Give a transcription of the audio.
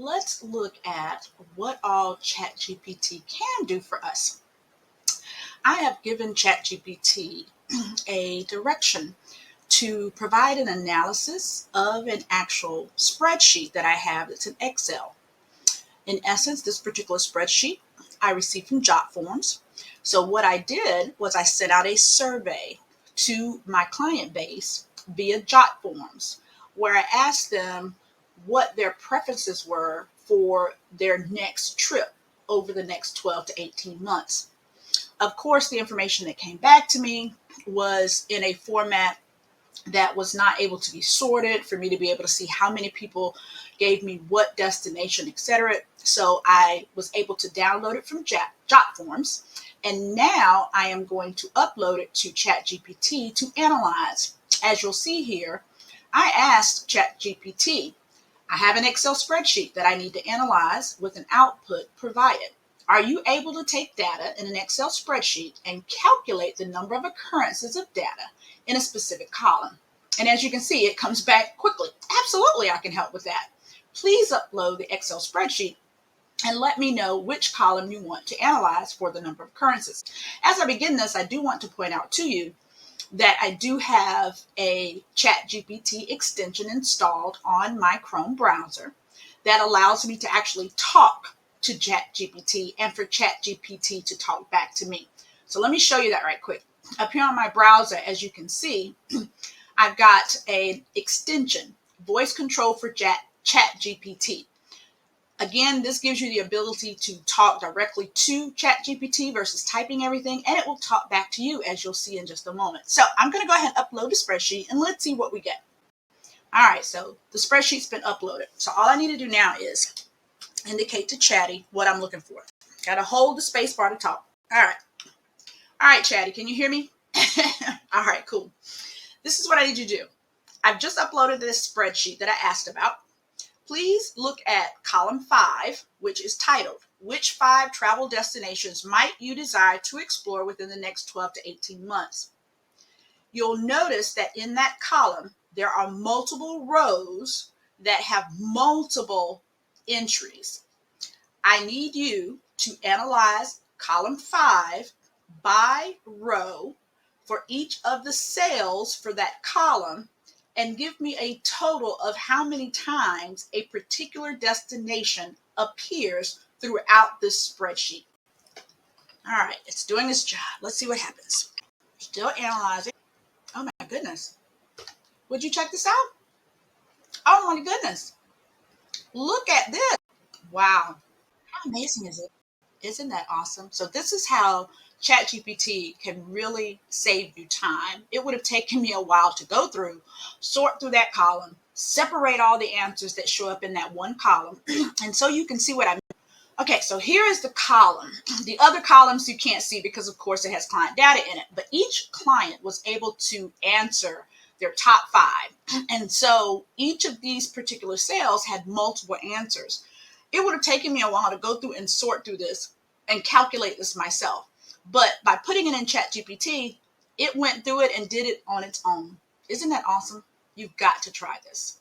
let's look at what all ChatGPT can do for us. I have given ChatGPT a direction to provide an analysis of an actual spreadsheet that I have that's in Excel. In essence, this particular spreadsheet I received from JotForms. So what I did was I sent out a survey to my client base via JotForms, where I asked them what their preferences were for their next trip over the next 12 to 18 months. Of course, the information that came back to me was in a format that was not able to be sorted for me to be able to see how many people gave me what destination, etc. So I was able to download it from JotForms, and now I am going to upload it to ChatGPT to analyze. As you'll see here, I asked ChatGPT, I have an Excel spreadsheet that I need to analyze with an output provided. Are you able to take data in an Excel spreadsheet and calculate the number of occurrences of data in a specific column? And as you can see, it comes back quickly. Absolutely, I can help with that. Please upload the Excel spreadsheet and let me know which column you want to analyze for the number of occurrences. As I begin this, I do want to point out to you that I do have a ChatGPT extension installed on my Chrome browser that allows me to actually talk to ChatGPT and for ChatGPT to talk back to me. So let me show you that right quick. Up here on my browser, as you can see, I've got an extension, voice control for ChatGPT. Again, this gives you the ability to talk directly to ChatGPT versus typing everything, and it will talk back to you, as you'll see in just a moment. So I'm going to go ahead and upload the spreadsheet, and let's see what we get. All right, so the spreadsheet's been uploaded. So all I need to do now is indicate to Chatty what I'm looking for. Got to hold the space bar to talk. All right, Chatty, can you hear me? All right, cool. This is what I need you to do. I've just uploaded this spreadsheet that I asked about. Please look at column 5, which is titled, Which 5 Travel Destinations Might You Desire to Explore Within the Next 12 to 18 Months? You'll notice that in that column, there are multiple rows that have multiple entries. I need you to analyze column 5 by row for each of the cells for that column and give me a total of how many times a particular destination appears throughout this spreadsheet. All right, it's doing its job. Let's see what happens. Still analyzing. Oh my goodness. Would you check this out? Oh my goodness. Look at this. Wow. How amazing is it? Isn't that awesome? So this is how ChatGPT can really save you time. It would have taken me a while to go through, sort through that column, separate all the answers that show up in that one column. And so you can see what I mean. Okay, so here is the column. The other columns you can't see because, of course, it has client data in it. But each client was able to answer their top 5. And so each of these particular cells had multiple answers. It would have taken me a while to go through and sort through this and calculate this myself. But by putting it in ChatGPT, it went through it and did it on its own. Isn't that awesome? You've got to try this.